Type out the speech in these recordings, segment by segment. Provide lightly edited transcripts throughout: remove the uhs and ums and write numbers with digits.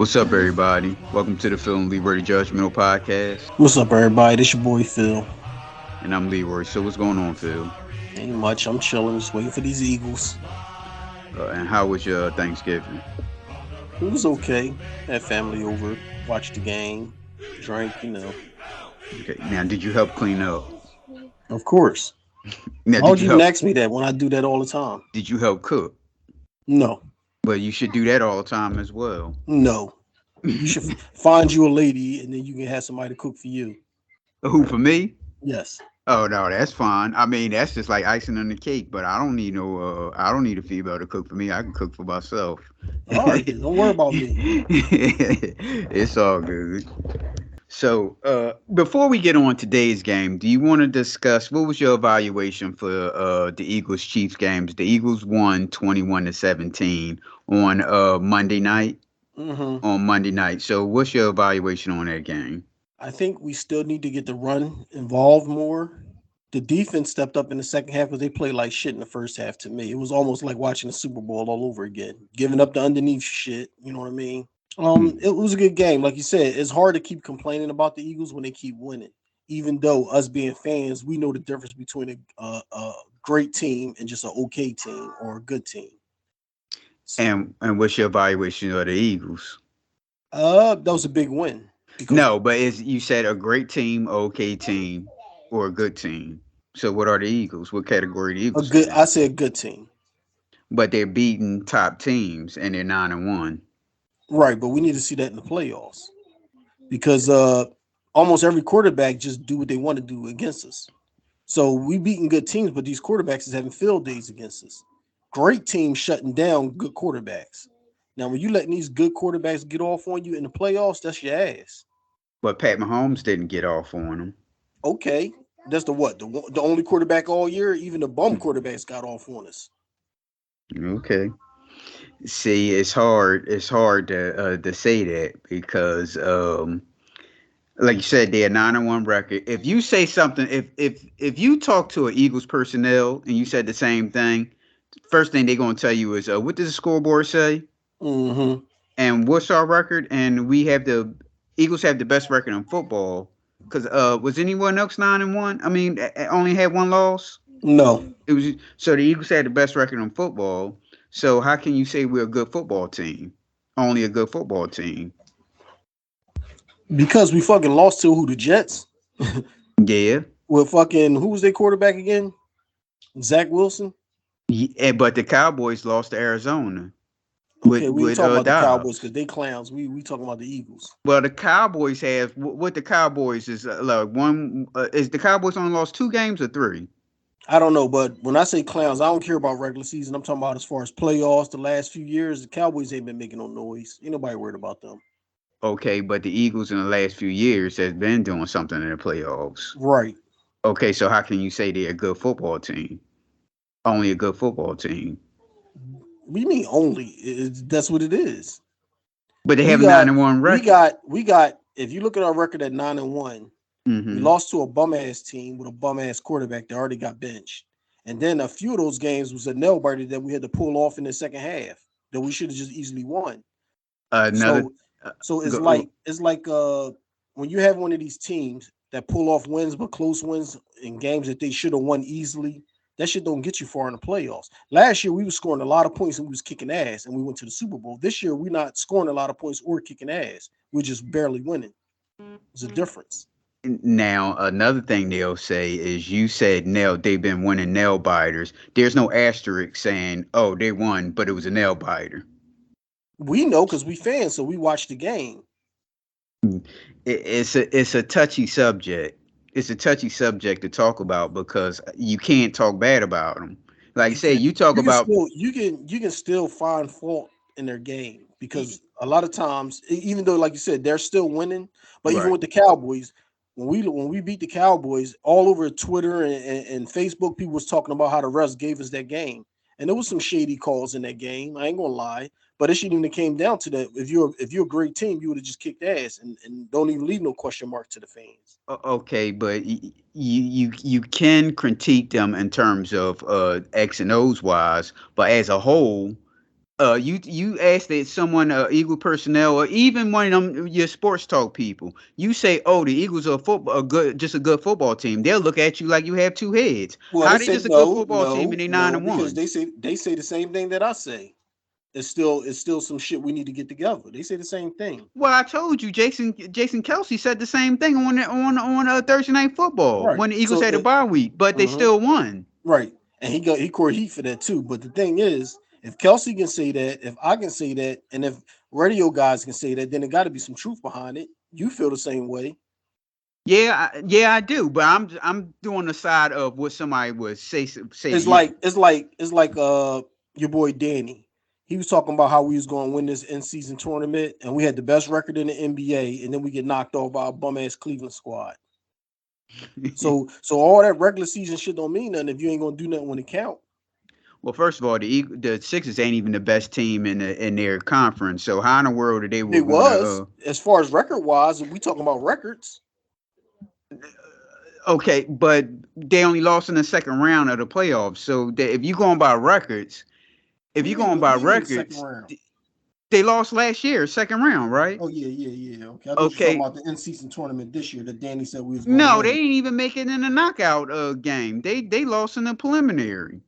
What's up, everybody? Welcome to the Phil and Leroy Judgmental Podcast, What's up, everybody? This your boy Phil. and I'm Leroy. So, what's going on, Phil? Ain't much. I'm chilling, just waiting for these Eagles. And how was your Thanksgiving? It was okay. Had family over, watched the game, drank. Okay, now did you help clean up? Of course. Now, Why would you even ask me that when I do that all the time? Did you help cook? No, Well, you should do that all the time as well. no. You should find you a lady, and then you can have somebody to cook for you. Who, for me? Yes. Oh no, that's fine. I mean, that's just like icing on the cake. But I don't need no. I don't need a female to cook for me. I can cook for myself. All right, then. Don't worry about me. It's all good. So, before we get on today's game, do you want to discuss what was your evaluation for the Eagles Chiefs games? The Eagles won 21-17 on Monday night. hmm On Monday night. So, what's your evaluation on that game? I think we still need to get the run involved more. The defense stepped up in the second half because they played like shit in the first half to me. It was almost like watching the Super Bowl all over again, giving up the underneath shit. You know what I mean? Hmm. It was a good game. Like you said, it's hard to keep complaining about the Eagles when they keep winning. Even though us being fans, we know the difference between a great team and just an okay team or a good team. So, And what's your evaluation of the Eagles? that was a big win because No, but is you said a great team, okay team, or a good team. So, what are the Eagles? What category the Eagles fit in? I say a good team. But they're beating top teams and they're 9-1. Right, but we need to see that in the playoffs because almost every quarterback just do what they want to do against us. So we beating good teams, but these quarterbacks is having field days against us. Great teams shutting down good quarterbacks. Now, when you letting these good quarterbacks get off on you in the playoffs, that's your ass. But Pat Mahomes didn't get off on them. Okay, that's the what the only quarterback all year. Even the bum quarterbacks got off on us. Okay. See, it's hard. It's hard to say that because, like you said, they're 9-1 record. If you say something, if you talk to an Eagles personnel and you said the same thing, first thing they're gonna tell you is, "What does the scoreboard say?" Mm-hmm. And what's our record? And we have the Eagles have the best record in football. Because was anyone else 9-1? I mean, only had one loss. No, It was so the Eagles had the best record in football. So how can you say we're a good football team? Only a good football team. because we fucking lost to who the Jets Yeah. with fucking who was their quarterback again? Zach Wilson. Yeah, but the Cowboys lost to Arizona Okay, we ain't with talking about the Cowboys because Dobbs. they clowns. We talking about the Eagles. Well, the Cowboys have what the Cowboys is like one is the Cowboys only lost 2 games or 3? I don't know, but when I say clowns, I don't care about regular season. I'm talking about as far as playoffs. The last few years, the Cowboys ain't been making no noise. Ain't nobody worried about them. Okay, but the Eagles in the last few years has been doing something in the playoffs. Right. Okay, so how can you say they're a good football team? Only a good football team. We mean only. That's what it is. But they We have a got 9-1 we record. got we got. If you look at our record at 9-1, we Hmm. lost to a bum ass team with a bum ass quarterback that already got benched. And then a few of those games was a nail biter that we had to pull off in the second half that we should have just easily won. Another So so it's go, like when you have one of these teams that pull off wins but close wins in games that they should have won easily, that shit don't get you far in the playoffs. Last year we was scoring a lot of points and we was kicking ass and we went to the Super Bowl. This year we're not scoring a lot of points or kicking ass. We're just barely winning. There's a difference. now another thing they'll say is you said nail they've been winning nail biters. There's no asterisk saying oh they won, but it was a nail biter. We know because we fans, so we watch the game. It's a touchy subject. It's a touchy subject to talk about because you can't talk bad about them. Like I You say, can you talk you can about still you can still find fault in their game because a lot of times, even though like you said, they're still winning, but even right. with the Cowboys, when we beat the Cowboys, all over Twitter and Facebook, people was talking about how the refs gave us that game. And there was some shady calls in that game. I ain't gonna lie. But it shouldn't even came down to that. If you're a great team, you would have just kicked ass and don't even leave no question mark to the fans. Okay, but you can critique them in terms of X and O's wise, but as a whole, You ask that someone, Eagle personnel, or even one of them your sports talk people. You say, "Oh, the Eagles are just a good football team." They'll look at you like you have two heads. Well, they How they say just a good no, football team no, and they nine no, and because one? they say the same thing that I say. It's still some shit we need to get together. They say the same thing. Well, I told you, Jason Kelsey said the same thing on Thursday Night Football Right. when the Eagles So had a bye week, but they mhm, still won. right. And he caught heat for that too. But the thing is, if Kelsey can say that, if I can say that, and if radio guys can say that, then there got to be some truth behind it. You feel the same way. Yeah, I do. But I'm doing the side of what somebody would say to It's you. like it's like your boy Danny. He was talking about how we was going to win this in season tournament, and we had the best record in the NBA, and then we get knocked off by a bum ass Cleveland squad. So all that regular season shit don't mean nothing if you ain't gonna do nothing when it count. Well, first of all, the Sixers ain't even the best team in their conference. So how in the world are they They were going to? was as far as record wise, if we talking about records, Okay, but they only lost in the second round of the playoffs. So if you going by records, if what do you you mean? going What by do you mean the second records, round? they lost last year, second round, right? Oh yeah. Okay, I thought you were talking Okay, about the in season tournament this year that Danny said we was gonna no, they win. didn't even make it in the knockout game. They lost in the preliminary.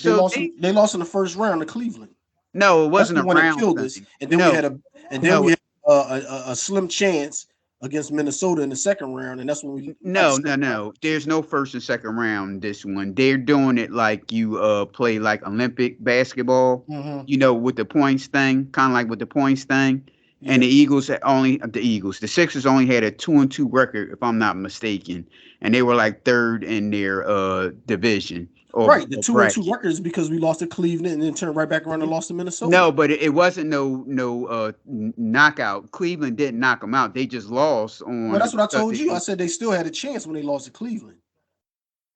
They So lost. They lost in the first round to Cleveland. no, it That's wasn't the a one that round killed us. thing. And then we No, had no, a slim chance against Minnesota in the second round, and that's when we got the second round. no. There's no first and second round in this one. They're doing it like you play like Olympic basketball, Mm-hmm. with the points thing, kind of like with the points thing. And Yes. the Sixers only had a 2-2 record, if I'm not mistaken, and they were like third in their division Right. The or 2-2 bracket. records because we lost to Cleveland and then turned right back around and lost to Minnesota. No, but it wasn't no knockout. Cleveland didn't knock them out. They just lost Well, on that's what I because told you. I said they still had a chance when they lost to Cleveland.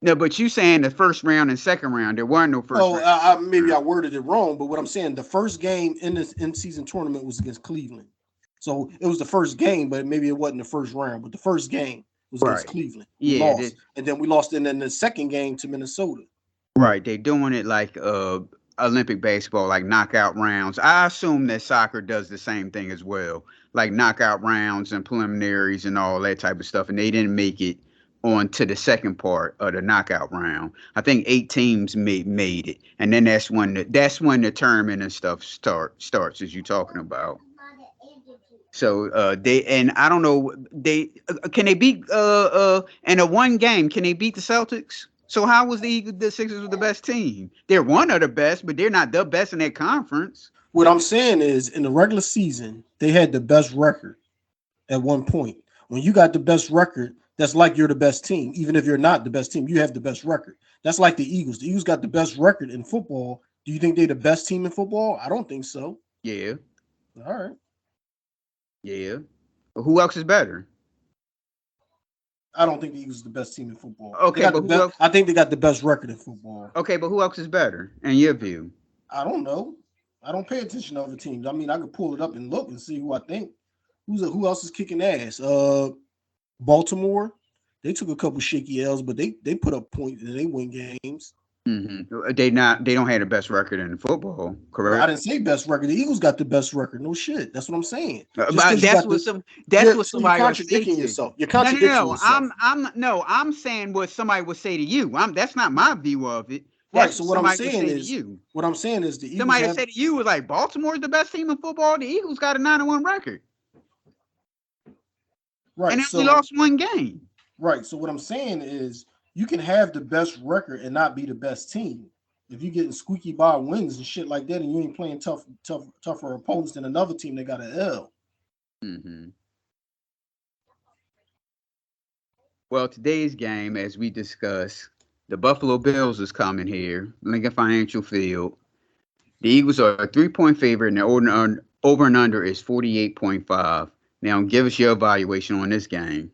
no, but you saying the first round and second round, there weren't no first Well, round. maybe I worded it wrong, but what I'm saying, the first game in this in season tournament was against Cleveland. So it was the first game, but maybe it wasn't the first round. But the first game was against Right. Cleveland. We Yeah, lost, and then we lost in the second game to Minnesota. right. They doing it like Olympic baseball, like knockout rounds. I assume that soccer does the same thing as well, like knockout rounds and preliminaries and all that type of stuff. And they didn't make it on to the second part of the knockout round. I think 8 teams made it, and then that's when the tournament and stuff starts as you talking about. So they and I don't know they can they beat in a one game can they beat the Celtics? So how was the Sixers were the best team? They're one of the best, but they're not the best in that conference. What I'm saying is, in the regular season, they had the best record at one point. When you got the best record, that's like you're the best team. Even if you're not the best team, you have the best record. That's like the Eagles. The Eagles got the best record in football. Do you think they're the best team in football? I don't think so. Yeah, All right. yeah. But who else is better? I don't think the Eagles are the best team in football. They Okay, got but the who best. else? I think they got the best record in football. Okay, but who else is better in your view? I don't know. I don't pay attention to other teams. I mean, I could pull it up and look and see who I think. Who else is kicking ass? Baltimore. They took a couple shaky L's, but they put up points and they win games. They don't have the best record in football, But I correct? didn't say best record. The Eagles got the best record. No shit. That's what I'm saying. Just But because you got the that's yeah, what so you're somebody will say contradicting to you. yourself. You're No, no, contradicting no. yourself. I'm saying what somebody would say to you. That's not my view of it. Right. That's So what somebody would say to you. what I'm saying is the Eagles Somebody that have say to you was like Baltimore's the best team in football. The Eagles got a 9-1 record, and right. they only So lost one game. right. So what I'm saying is you can have the best record and not be the best team. If you're getting squeaky by wins and shit like that, and you ain't playing tougher opponents than another team that got an L. hmm Well, today's game, as we discussed, the Buffalo Bills is coming here, Lincoln Financial Field. The Eagles are a 3-point favorite, and the over and under is 48.5. Now, give us your evaluation on this game.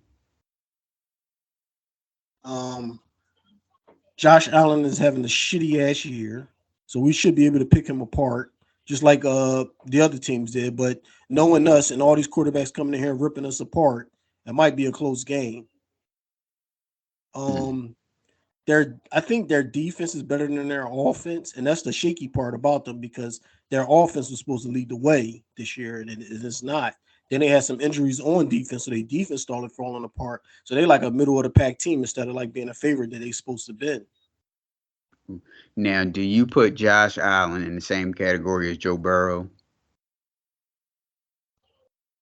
Um, Josh Allen is having a shitty ass year, so we should be able to pick him apart, just like the other teams did. But knowing us and all these quarterbacks coming in here and ripping us apart, it might be a close game. Mm. Um, I think their defense is better than their offense, and that's the shaky part about them because their offense was supposed to lead the way this year, and it's not. Then they had some injuries on defense, so their defense started falling apart. So they like a middle of the pack team instead of like being a favorite that they supposed to be. Now, do you put Josh Allen in the same category as Joe Burrow?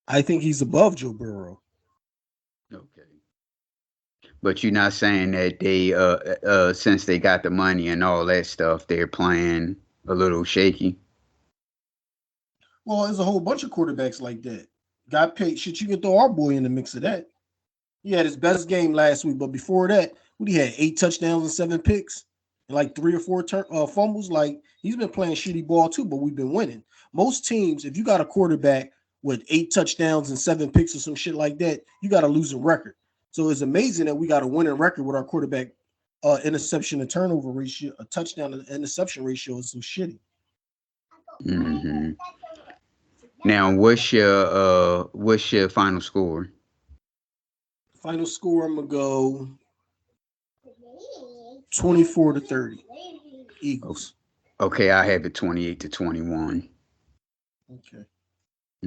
I think he's above Joe Burrow. Okay. But you're not saying that they since they got the money and all that stuff, they're playing a little shaky. Well, there's a whole bunch of quarterbacks like that. Got paid. Shit, you can throw our boy in the mix of that. He had his best game last week, but before that, what he had 8 touchdowns and 7 picks, and like 3 or 4 fumbles. Like he's been playing shitty ball too, but we've been winning. Most teams, if you got a quarterback with 8 touchdowns and 7 picks or some shit like that, you got a losing record. So it's amazing that we got a winning record with our quarterback interception to turnover ratio, a touchdown to interception ratio is so shitty. Hmm. Now, what's your final score? Final score, I'm gonna go 24-30. Eagles. Okay, I have it 28-21. Okay.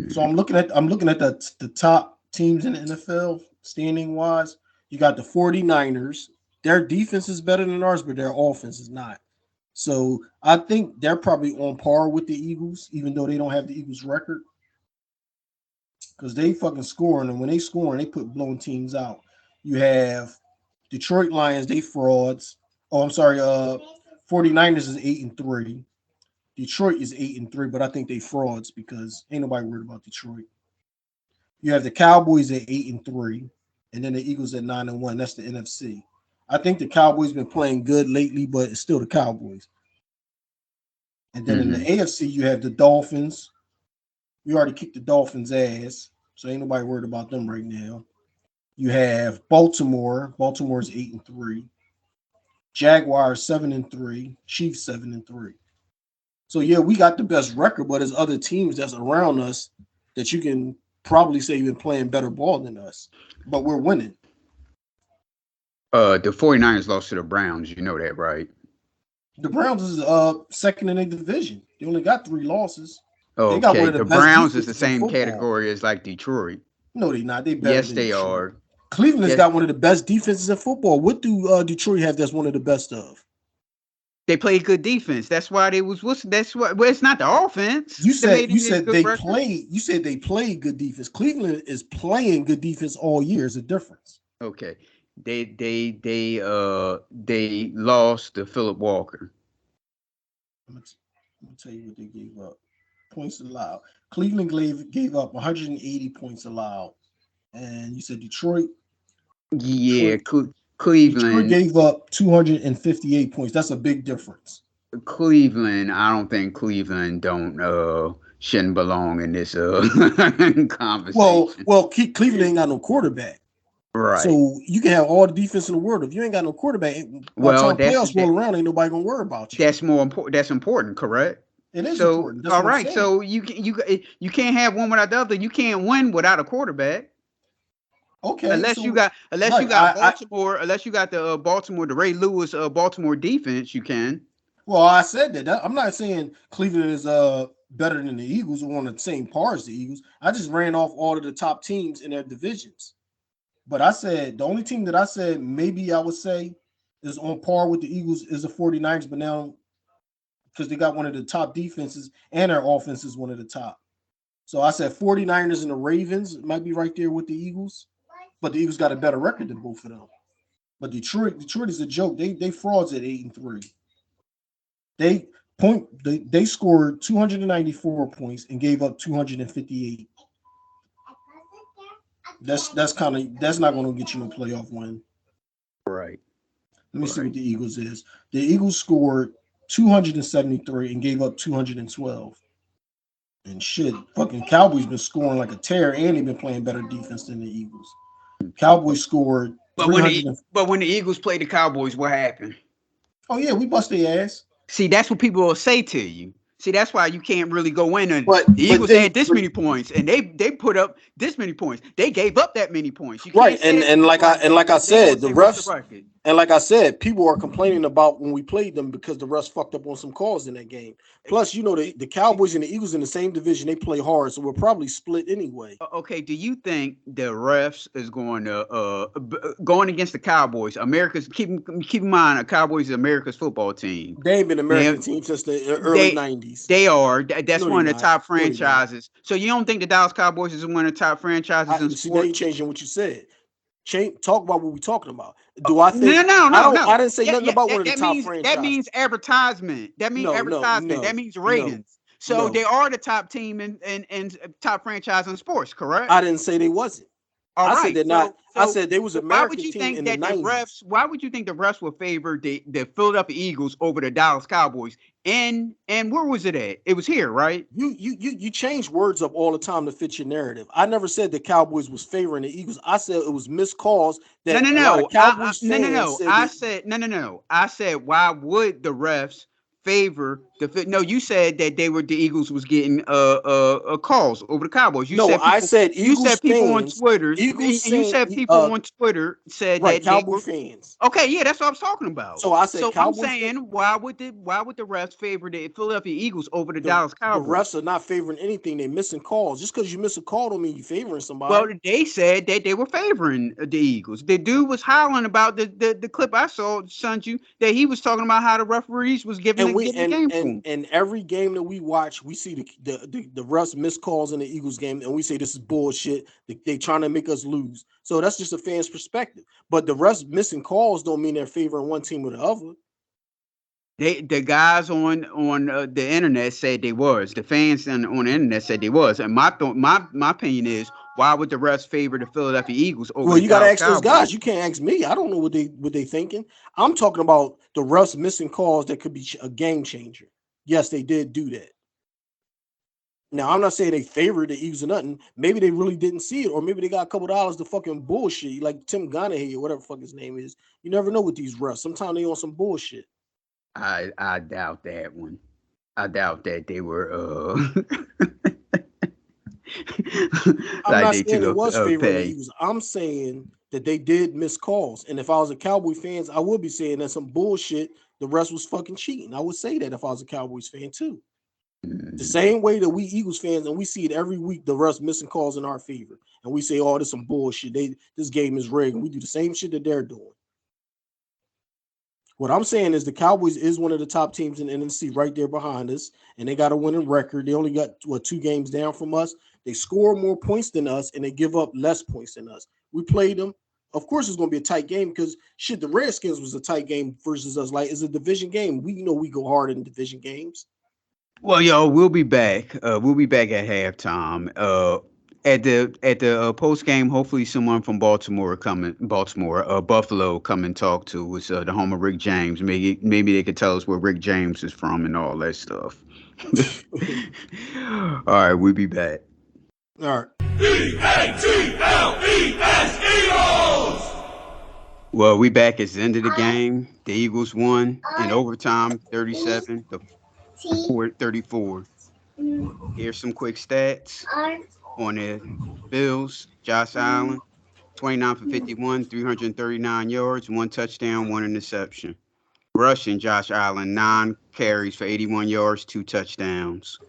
So I'm looking at the top teams in the NFL standing wise. You got the 49ers. Their defense is better than ours, but their offense is not. So I think they're probably on par with the Eagles, even though they don't have the Eagles record. Because they fucking scoring, and when they scoring, they put blowing teams out. You have Detroit Lions, they frauds. Oh, I'm sorry, 49ers is 8-3. Detroit is 8-3, but I think they frauds because ain't nobody worried about Detroit. You have the Cowboys at 8-3, and then the Eagles at 9-1. That's the NFC. I think the Cowboys been playing good lately, but it's still the Cowboys. And then in the AFC, you have the Dolphins. We already kicked the Dolphins' ass, so ain't nobody worried about them right now. You have Baltimore. Baltimore's 8-3. Jaguars 7-3. Chiefs 7-3. So yeah, we got the best record, but there's other teams that's around us that you can probably say you've been playing better ball than us, but we're winning. The 49ers lost to the Browns. You know that, right? The Browns is second in their division. They only got 3 losses. They got one Okay, of the the best Browns is the defenses in same football. category as like Detroit. No, they not. They better Yes, than they Detroit. are. Cleveland's Yes, got one of the best defenses in football. What do Detroit have that's one of the best of? they played good defense. That's why they was. What's that's what? Well, it's not the offense You that said made you them get a said good they record. played. You said they played good defense. Cleveland is playing good defense all year. Is a difference. Okay, they lost to Philip Walker. I'm gonna tell you what they gave up. Points allowed. Cleveland gave up 180 points allowed, and you said Detroit. Yeah, Detroit. Detroit Cleveland. gave up 258 points. That's a big difference. Cleveland. I don't think Cleveland don't shouldn't belong in this Well, conversation. well, Cleveland ain't got no quarterback, Right. so you can have all the defense in the world. If you ain't got no quarterback, by the Well, time playoffs roll around, ain't nobody gonna worry about you. that's more important. That's important, correct? It is So, important. That's all what I'm right. saying. So you can't have one without the other. You can't win without a quarterback. Okay, so Unless you right, got Baltimore, unless you got the Baltimore, the Ray Lewis Baltimore defense, you can. well, I said that. I'm not saying Cleveland is better than the Eagles or on the same par as the Eagles. I just ran off all of the top teams in their divisions. But I said the only team that I said maybe I would say is on par with the Eagles is the 49ers, but now because they got one of the top defenses and their offense is one of the top. So I said 49ers and the Ravens might be right there with the Eagles, but the Eagles got a better record than both of them. But Detroit is a joke. They frauds at 8-3. They scored 294 points and gave up 258. That's not going to get you no playoff win. Right. Let me see Right. what the Eagles is. The Eagles scored 273 and gave up 212. And shit, fucking Cowboys been scoring like a tear, and they've been playing better defense than the Eagles. Cowboys scored But when 300. the but when the Eagles played the Cowboys, what happened? Oh yeah, we bust their ass. See, that's what people will say to you. See, that's why you can't really go in and But the but Eagles then had this many points and they put up this many points. They gave up that many points. You right, can't say that to and people like I like and that like I because they gonna said, the say, "What's the refs record?" And like I said, people are complaining about when we played them because the refs fucked up on some calls in that game. Plus, the Cowboys and the Eagles in the same division, they play hard, so we're probably split anyway. Okay, do you think the refs is going to going against the Cowboys? America's keep in mind, the Cowboys is America's football team. They ain't been an Now, American team since the early they 90s. they are that's No, they one of the not. top No, they not. franchises. So you don't think the Dallas Cowboys is one of the top franchises in See, now you sports? changing what you said. Talk about what we talking about. Do I No, think no, I no, don't? no. I didn't say Yeah, nothing yeah. about one That, of the that top means that franchises. means advertisement. That means No, no, advertisement. That no, means no, ratings. So no. they are the top team and top franchise in sports, correct? I didn't say they wasn't. All I said right. they're not. So I so said they was why would American you team think in the that the '90s. refs? Why would you think the refs will favor the Philadelphia Eagles over the Dallas Cowboys? And where was it at? It was here, right? You change words up all the time to fit your narrative. I never said the Cowboys was favoring the Eagles. I said it was missed calls No, that no, a lot of no. Cowboys No, no, fans no. said I that. said no, no, no. I said why would the refs favor no, you said that the Eagles was getting calls over the Cowboys. No, I said You Eagles said people on fans. Twitter Eagles and you saying said people on Twitter said right, that they Cowboy were fans. okay. Yeah, that's what I was talking about. So I said So I'm Cowboy fans. saying why would the refs favor the Philadelphia Eagles over the The Dallas the Cowboys? refs are not favoring anything. They missing calls. Just because you miss a call don't mean you favoring Well, somebody. they said that they were favoring the Eagles. The dude was hollering about the clip I saw, sent you, that he was talking about how the referees was And we giving the game to him. and every game that we watch, we see the refs miss calls in the Eagles game, and we say this is bullshit. They trying to make us lose. So that's just a fan's perspective. But the refs missing calls don't mean they're favoring one team or the other. The guys on the internet said they was. The fans on the internet said they was. And my opinion is, why would the refs favor the Philadelphia Eagles over Well, the you got to Dallas ask those Cowboys? guys. You can't ask me. I don't know what they thinking. I'm talking about the refs missing calls that could be a game changer. Yes, they did do that. Now, I'm not saying they favored the Eagles or nothing. Maybe they really didn't see it, or maybe they got a couple dollars to fucking bullshit, like Tim Donahue or whatever fuck his name is. You never know with these refs. Sometimes they on some bullshit. I doubt that one. I doubt that they were I'm like not they saying took it was a favoring the pay. Eagles. I'm saying that they did miss calls. And if I was a Cowboy fans, I would be saying that some bullshit. The rest was fucking cheating. I would say that if I was a Cowboys fan too. The Mm. same way that we Eagles fans and we see it every week, the rest missing calls in our favor, and we say, "Oh, this some bullshit. This game is rigged." And we do the same shit that they're doing. What I'm saying is the Cowboys is one of the top teams in the NFC, right there behind us, and they got a winning record. They only got 2 games down from us. They score more points than us, and they give up less points than us. We played them. Of course, it's going to be a tight game because shit, the Redskins was a tight game versus us. Like it's a division game. We know we go hard in division games. Well, yo, we'll be back. We'll be back at halftime. At the post game, hopefully someone from Buffalo come and talk to us. The home of Rick James. Maybe they could tell us where Rick James is from and all that stuff. All right, we'll be back. All right. Eagles! Well, we back at the end of the game. The Eagles won in overtime, 37 to 34. Here's some quick stats on the Bills. Josh Allen, 29 for 51, 339 yards, 1 touchdown, 1 interception. Rushing, Josh Allen, 9 carries for 81 yards, 2 touchdowns.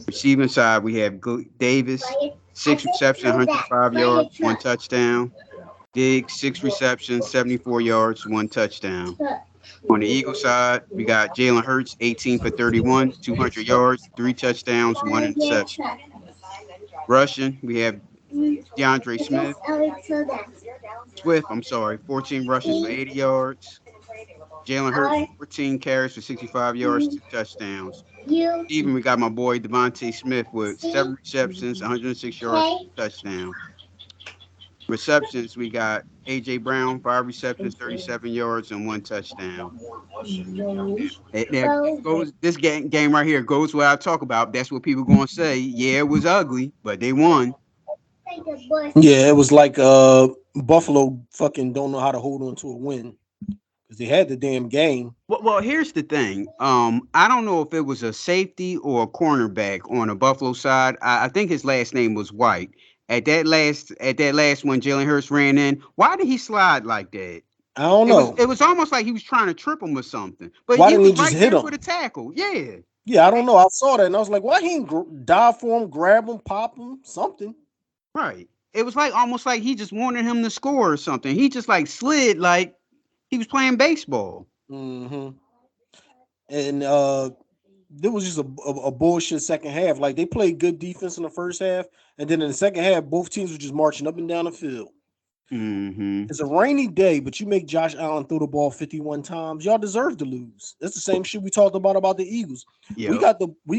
Receiving side, we have Davis, 6 receptions, 105 yards, 1 touchdown. Diggs, 6 receptions, 74 yards, 1 touchdown. On the Eagle side, we got Jalen Hurts, 18 for 31, 200 yards, 3 touchdowns, 1 interception. Rushing, we have DeAndre Smith, Swift, I'm sorry, 14 rushes for 80 yards. Jalen Hurts, 14 carries for 65 yards, 2 touchdowns. Even we got my boy Devontae Smith with 7 receptions, 106 yards, 2 touchdowns. Receptions, we got AJ Brown, 5 receptions, 37 yards, and 1 touchdown. That goes this game right here goes what I talk about. That's what people gonna say. Yeah, it was ugly, but they won. Yeah, it was like Buffalo fucking don't know how to hold on to a win because they had the damn game. Well, here's the thing. I don't know if it was a safety or a cornerback on the Buffalo side. I think his last name was White. At that last one, Jalen Hurts ran in. Why did he slide like that? I don't It was know. it was almost like he was trying to trip him or something, but Why he didn't he was just right hit there for him? the tackle. Yeah, Yeah, I don't know. I saw that and I was like, why he didn't dive for him, grab him, pop him, something? right. It was like almost like he just wanted him to score or something. He just like slid like he was playing baseball. Hmm. And there was just a bullshit second half. Like they played good defense in the first half, and then in the second half, both teams were just marching up and down the field. Mm-hmm. It's a rainy day, but you make Josh Allen throw the ball 51 times. Y'all deserve to lose. That's the same shit we talked about the Eagles. We Yep.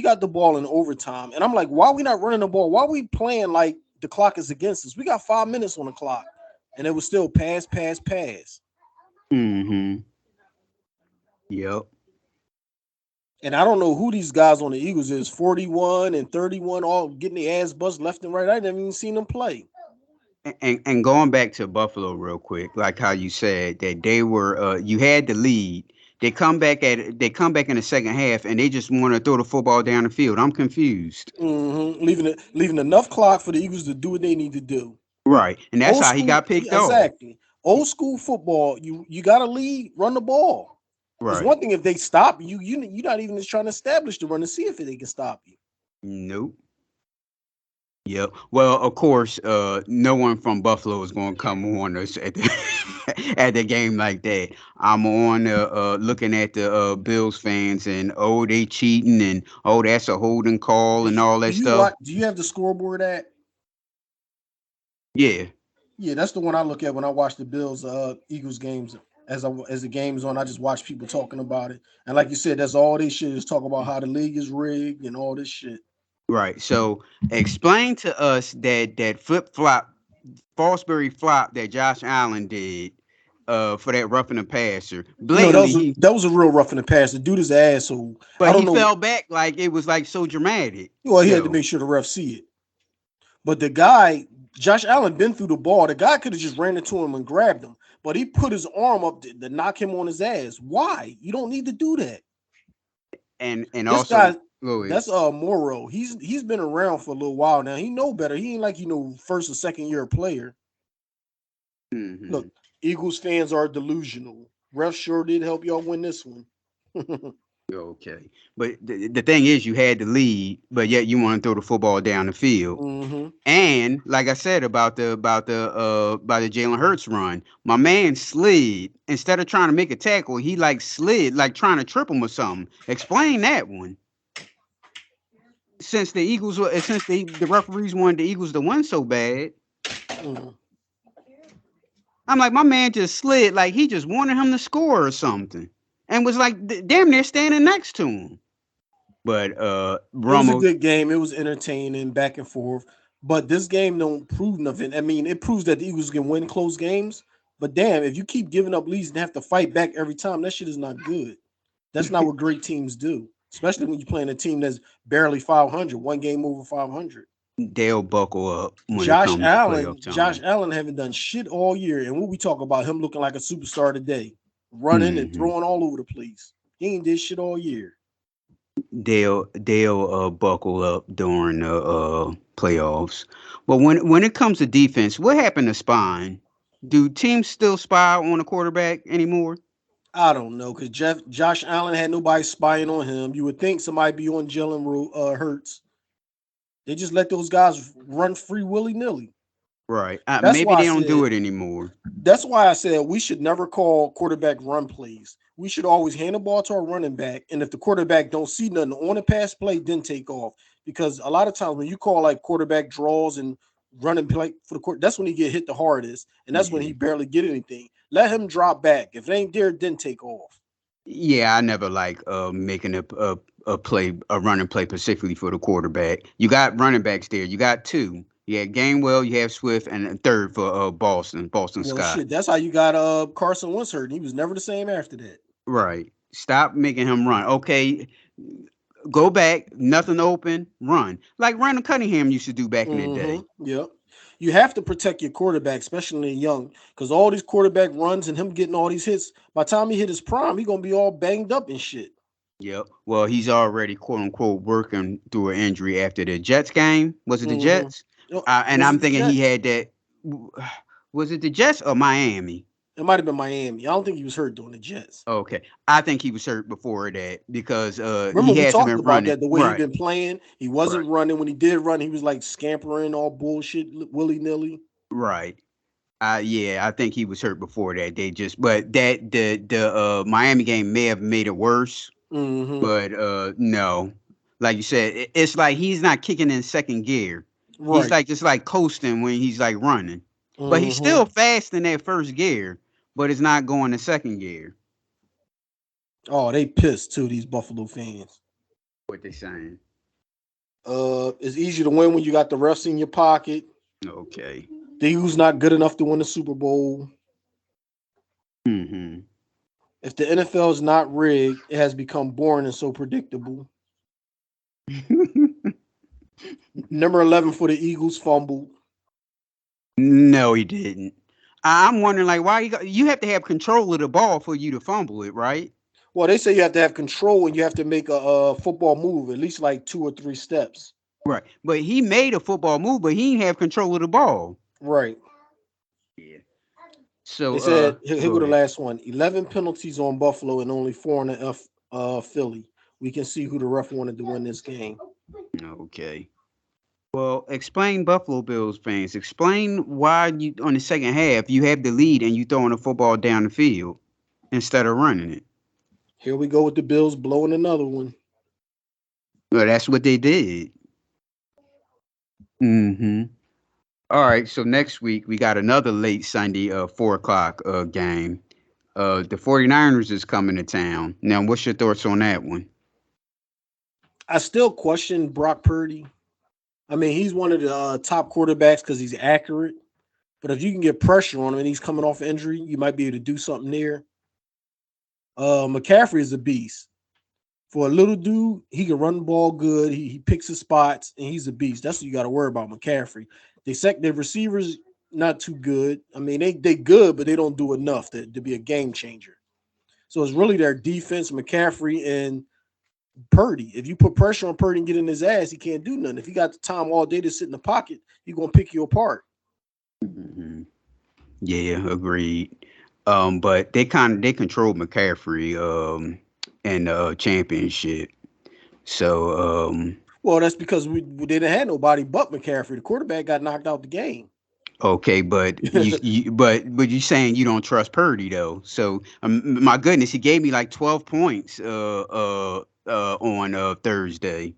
got the ball in overtime, and I'm like, why are we not running the ball? Why are we playing like the clock is against us? We got 5 minutes on the clock, and it was still pass, pass, pass. Mm-hmm. Yep. And I don't know who these guys on the Eagles is 41 and 31, all getting the ass bust left and right. I never even seen them play. And going back to Buffalo real quick, like how you said that they were you had the lead. They come back in the second half and they just want to throw the football down the field. I'm confused. Leaving enough clock for the Eagles to do what they need to do. Right. And that's Old how he school, got picked yeah, off. exactly. Old school football, you got to lead, run the ball. It's Right. one thing if they stop you, you're not even just trying to establish the run to see if they can stop you. Nope. Yep. Well, of course, no one from Buffalo is going to come on us at the at the game like that. I'm on looking at the Bills fans and oh they cheating and oh that's a holding call and all Do that you stuff. watch? Do you have the scoreboard at? Yeah. Yeah, that's the one I look at when I watch the Bills Eagles games. As the game's on, I just watch people talking about it. And like you said, that's all they shit is talk about how the league is rigged and all this shit. Right. So explain to us that flip flop, Fosbury flop that Josh Allen did, for that roughing the passer. No, Blatantly, he that was a real rough in the past. The dude is an asshole. I but don't he know. fell back like it was like so dramatic. Well, he had to Though. make sure the ref see it. But the guy, Josh Allen, been through the ball. The guy could have just ran into him and grabbed him, but he put his arm up to knock him on his ass. Why? You don't need to do that. And This also, guy, go ahead. that's Morrow. He's been around for a little while now. He know better. He ain't like first or second year player. Hmm. Look, Eagles fans are delusional. Ref sure did help y'all win this one. Okay, but the thing is, you had the lead, but yet you want to throw the football down the field. Hmm. And like I said about the Jalen Hurts run, my man slid instead of trying to make a tackle, he like slid like trying to trip him or something. Explain that one. Since the Eagles were since the referees wanted the Eagles to win so bad, Mm. I'm like my man just slid like he just wanted him to score or something, and was like damn near standing next to him. But It was a Romo, good game. It was entertaining, back and forth. But this game don't prove nothing. I mean, it proves that the Eagles can win close games. But damn, if you keep giving up leads and have to fight back every time, that shit is not good. That's not what great teams do, especially when you're playing a team that's barely 500, one game over 500. they'll buckle up when it Josh comes to Allen, playoff Josh time. Allen haven't done shit all year. And what we talk about him looking like a superstar today, running and Hmm. throwing all over the place. He ain't did shit all year. They'll buckle up during the playoffs. But when it comes to defense, what happened to spying? Do teams still spy on a quarterback anymore? I don't know because Josh Allen had nobody spying on him. You would think somebody be on Hurts. They just let those guys run free willy nilly. Right. That's Maybe why I they don't do said it anymore. That's why I said we should never call quarterback run plays. We should always hand the ball to our running back, and if the quarterback don't see nothing on the pass play, then take off. Because a lot of times when you call like quarterback draws and running play for the court, that's when he get hit the hardest, and that's when Yeah. he barely get anything. Let him drop back. If it ain't there, then take off. Yeah, I never like making a play a running play specifically for the quarterback. You got running backs there. You got two. You had Gainwell, you have Swift, and a third for Boston Well, Scott. shit, that's how you got Carson Wentz hurt. He was never the same after that. Right. Stop making him run. Okay, go back, nothing open, run. Like Randall Cunningham used to do back in the day. Yep. You have to protect your quarterback, especially when they're young, because all these quarterback runs and him getting all these hits. By the time he hit his prime, he gonna be all banged up and shit. Yep. Well, he's already quote unquote working through an injury after the Jets game. Was it the Mm-hmm. Jets? And Was I'm it the thinking he Jets? had that. Was it the Jets or Miami? It might have been Miami. I don't think he was hurt during the Jets. Okay, I think he was hurt before that because Remember, he we hasn't talked been about running. that. The way he Right, been playing, he right, wasn't running. When he did run, he was like scampering all bullshit, willy nilly. right. Yeah, I think he was hurt before that. They just, but that the Miami game may have made it worse. Mm-hmm. But no, like you said, it's like he's not kicking in second gear. He's Right. like just like coasting when he's like running, but he's Mm-hmm. still fast in that first gear, but it's not going to second gear. Oh, they pissed too. These Buffalo fans. What they saying? It's easy to win when you got the refs in your pocket. Okay. The Eagles not good enough to win the Super Bowl. Hmm. If the NFL is not rigged, it has become boring and so predictable. Number 11 for the Eagles fumbled. No, he didn't. I'm wondering like why you have to have control of the ball for you to fumble it, right? Well, they say you have to have control and you have to make a football move, at least like 2 or 3 steps. Right. But he made a football move, but he didn't have control of the ball. Right. Yeah. They So said, here go go the ahead. last one. 11 penalties on Buffalo and only 4 on the Philly. We can see who the ref wanted to win this game. Okay. Well, explain Buffalo Bills fans. Explain why you on the second half you have the lead and you throwing the football down the field instead of running it. Here we go with the Bills blowing another one. Well, that's what they did. Mm-hmm. All right. So next week we got another late Sunday 4 o'clock game. The 49ers is coming to town. Now, what's your thoughts on that one? I still question Brock Purdy. I mean, he's one of the top quarterbacks because he's accurate. But if you can get pressure on him and he's coming off injury, you might be able to do something there. McCaffrey is a beast. For a little dude, he can run the ball good. He picks his spots, and he's a beast. That's what you got to worry about McCaffrey. Their receivers not too good. I mean, they good, but they don't do enough to be a game changer. So it's really their defense, McCaffrey and Purdy. If you put pressure on Purdy and get in his ass, he can't do nothing. If he got the time all day to sit in the pocket, he's gonna pick you apart. Hmm. Yeah, agreed. But they control McCaffrey in the championship. So Well, that's because we didn't have nobody but McCaffrey. The quarterback got knocked out the game. okay, but but you saying you don't trust Purdy though. So my goodness, he gave me like 12 points on Thursday.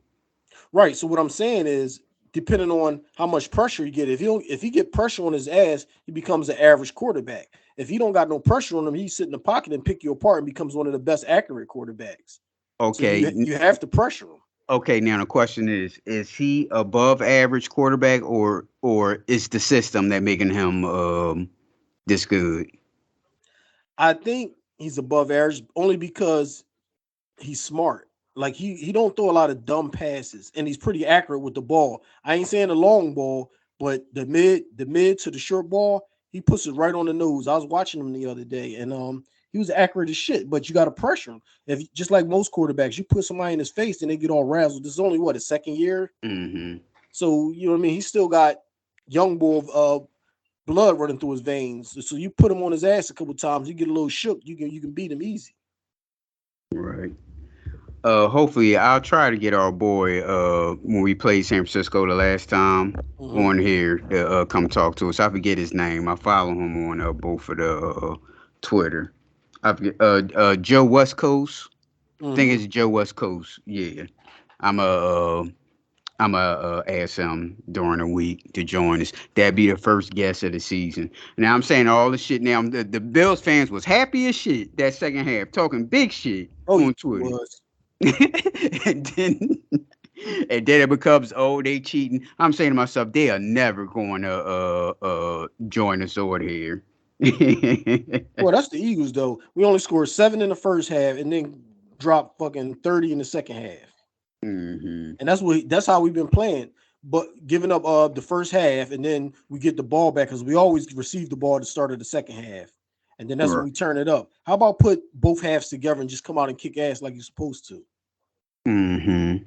Right. So what I'm saying is, depending on how much pressure you get, if he get pressure on his ass, he becomes an average quarterback. If he don't got no pressure on him, he sit in the pocket and pick you apart and becomes one of the best accurate quarterbacks. So Okay. you have to pressure him. Okay, now the question is he above average quarterback or is the system that making him this good? I think he's above average only because he's smart. Like he don't throw a lot of dumb passes, and he's pretty accurate with the ball. I ain't saying the long ball, but the mid to the short ball, he puts it right on the nose. I was watching him the other day, and he was accurate as shit. But you got to pressure him. If just like most quarterbacks, you put somebody in his face and they get all razzled. This is only what, his second year, Hmm. so you know what I mean. He still got young boy blood running through his veins. So you put him on his ass a couple times, you get a little shook. You can beat him easy. Right. Hopefully I'll try to get our boy when we played San Francisco the last time Mm-hmm. on here to come talk to us. I forget his name. I follow him on both of the Twitter. I forget Joe West Coast. I think Mm-hmm. it's Joe West Coast. Yeah. I'm a ask him during the week to join us. That'd be the first guest of the season. Now I'm saying all the shit. Now the Bills fans was happy as shit that second half, talking big shit Oh, yeah, on he Twitter. was. and then and then it becomes oh they cheating. I'm saying to myself they are never going to join us over here. Well, that's the Eagles though. We only scored 7 in the first half and then dropped fucking 30 in the second half. Hmm. And that's how we've been playing. But giving up the first half and then we get the ball back because we always receive the ball at the start of the second half. And then that's when Right. we turn it up. How about put both halves together and just come out and kick ass like you're supposed to? Hmm.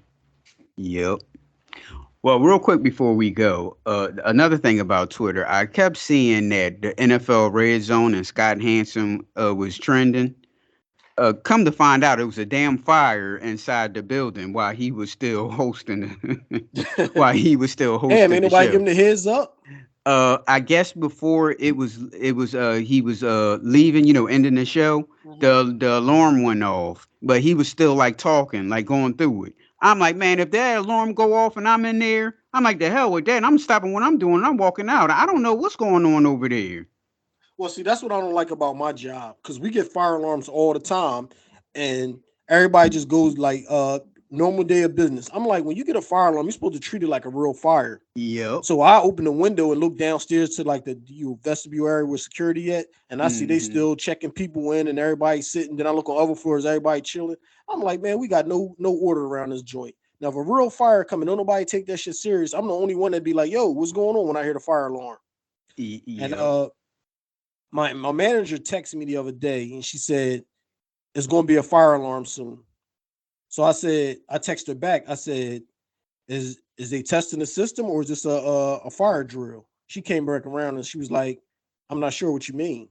Yep. Well, real quick before we go, another thing about Twitter, I kept seeing that the NFL Red Zone and Scott Hansen was trending. Come to find out, it was a damn fire inside the building while he was still hosting, while he was still Damn, hosting ain't the nobody show. giving the heads up. I guess before it was he was leaving, ending the show, Mhm. the alarm went off, but he was still like talking, like going through it. I'm like, man, if that alarm go off and I'm in there, I'm like, the hell with that. I'm stopping what I'm doing. And I'm walking out. I don't know what's going on over there. Well, see, that's what I don't like about my job because we get fire alarms all the time, and everybody just goes like normal day of business. I'm like, when you get a fire alarm, you're supposed to treat it like a real fire. Yep. So I open the window and look downstairs to like the vestibule area with security at, and I see they Hmm. still checking people in and everybody sitting. Then I look on other floors, everybody chilling. I'm like, man, we got no order around this joint. Now, if a real fire coming, don't nobody take that shit serious. I'm the only one that be like, yo, what's going on when I hear the fire alarm? And Yep. my manager texted me the other day and she said it's going to be a fire alarm soon. So I texted her back. I said, is they testing the system or is this a fire drill? She came back around and she was like, I'm not sure what you mean.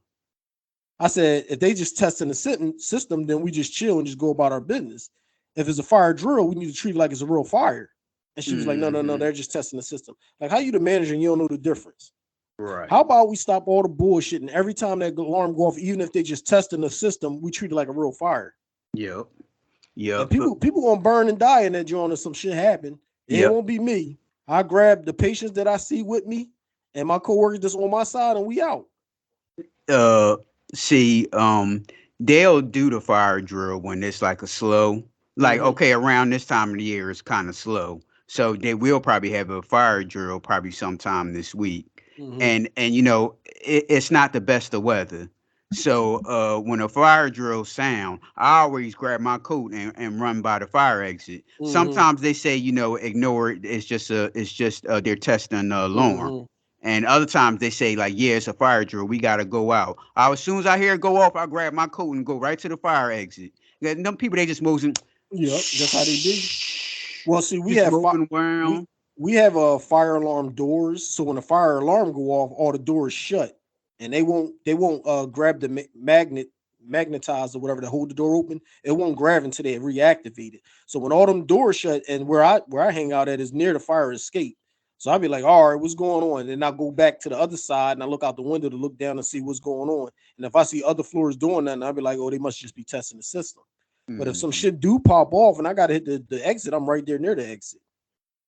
I said, if they just testing the system, then we just chill and just go about our business. If it's a fire drill, we need to treat it like it's a real fire. And she was like, no, Hmm. they're just testing the system. Like, how you the manager and you don't know the difference? How Right. about we stop all the bullshit and every time that alarm go off, even if they just testing the system, we treat it like a real fire. Yep. And Yep. people gonna burn and die in that joint if some shit happen. It Yep. won't be me. I grab the patients that I see with me and my coworkers that's on my side, and we out. uh See, they'll do the fire drill when it's like a slow, like, Mm-hmm. okay, around this time of the year it's kind of slow, so they will probably have a fire drill probably sometime this week. Mm-hmm. And it's not the best of weather, so when a fire drill sound, I always grab my coat and run by the fire exit. Mm-hmm. Sometimes they say, ignore it, it's just they're testing the alarm. Mm-hmm. And other times they say, like, yeah, it's a fire drill. We gotta go out. As soon as I hear it go off, I grab my coat and go right to the fire exit. Yeah, them people, they just moving, Yep, that's how they be. Well, see, just moving we around. we have fire alarm doors, so when the fire alarm go off, all the doors shut, and they won't grab the magnetize or whatever to hold the door open. It won't grab until they reactivate it. So when all them doors shut, and where I hang out at is near the fire escape. So I'll be like, all right, what's going on? And I go back to the other side and I look out the window to look down and see what's going on. And if I see other floors doing that, I'll be like, oh, they must just be testing the system. But if some Hmm. shit do pop off and I gotta hit the exit, I'm right there near the exit.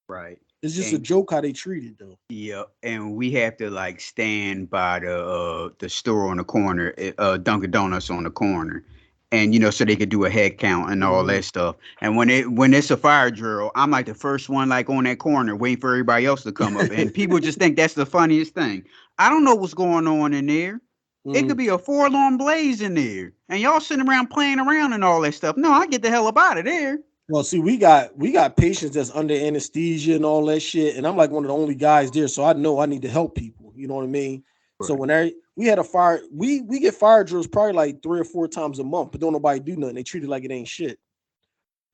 Right. It's just a And joke how they treat it though. yeah, and we have to like stand by the store on the corner, Dunkin' Donuts on the corner, and so they could do a head count and all Mm-hmm. that stuff. And when it's a fire drill, I'm like the first one like on that corner waiting for everybody else to come up, and people just think that's the funniest thing. I don't know what's going on in there. It Mm. could be a four-alarm blaze in there, and y'all sitting around playing around and all that stuff. No, I get the hell up out of there. Well, see, we got patients that's under anesthesia and all that shit, and I'm like one of the only guys there, so I know I need to help people. You know what I mean? So Right. when we had a fire, we get fire drills probably like 3 or 4 times a month, but don't nobody do nothing. They treat it like it ain't shit.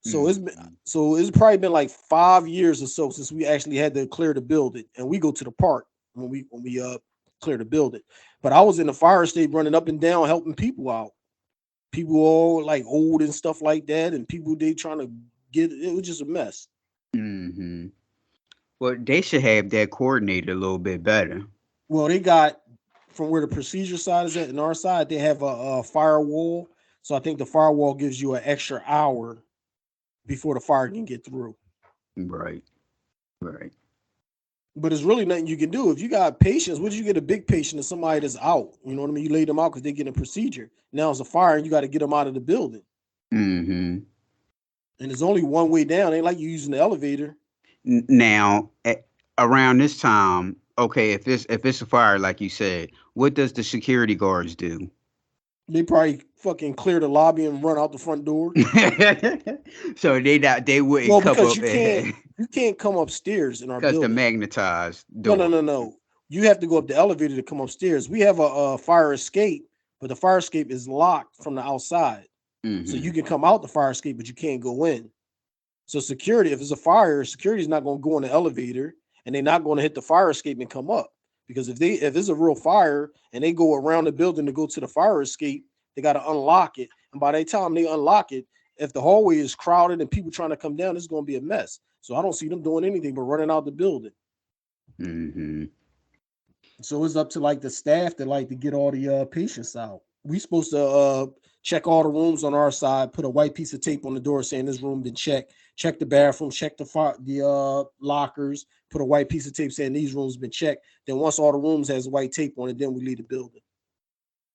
So it's been Mhm. so it's probably been like 5 years or so since we actually had to clear the building, and we go to the park when we clear the building. But I was in the fire state running up and down helping people out. People all like old and stuff like that, and people they trying to get it was just a mess. Mhm. Well, they should have that coordinated a little bit better. Well, they got from where the procedure side is at and our side, they have a firewall. So I think the firewall gives you an extra hour before the fire can get through. Right. Right. But it's really nothing you can do. If you got patients, what you get a big patient is somebody that's out. You know what I mean? You lay them out because they get a procedure. Now it's a fire and you got to get them out of the building. Mhm. And there's only one way down. Ain't like you using the elevator. Now, around this time, okay, if it's a fire like you said, what does the security guards do? They probably fucking clear the lobby and run out the front door. So they wouldn't Well, come because up you can't come upstairs in our because the building. magnetized No, no, door. no, no. You have to go up the elevator to come upstairs. We have a fire escape, but the fire escape is locked from the outside. So you Hmm. can come out the fire escape, but you can't go in. So security, if it's a fire, security is not going to go in the elevator and they're not going to hit the fire escape and come up. Because if it's a real fire and they go around the building to go to the fire escape, they got to unlock it. And by the time they unlock it, if the hallway is crowded and people trying to come down, it's going to be a mess. So I don't see them doing anything but running out the building. Mm-hmm. So it's up to like the staff to like to get all the patients out. We supposed to check all the rooms on our side, put a white piece of tape on the door saying this room been checked, check the bathroom, check the lockers, put a white piece of tape saying these rooms been checked. Then once all the rooms has white tape on it, then we leave the building.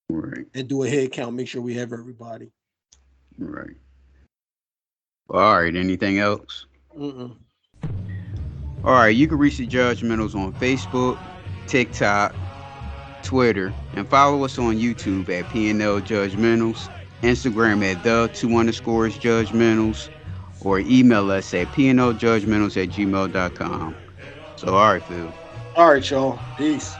Right. And do a head count, make sure we have everybody. Right. All right. Anything else? Mm-mm. All right. You can reach the Judgmentals on Facebook, TikTok, Twitter, and follow us on YouTube at pnljudgementals, Instagram at the2_judgmentals, or email us at pnljudgementals@gmail.com. So, all right, Phil. All right, y'all. Peace.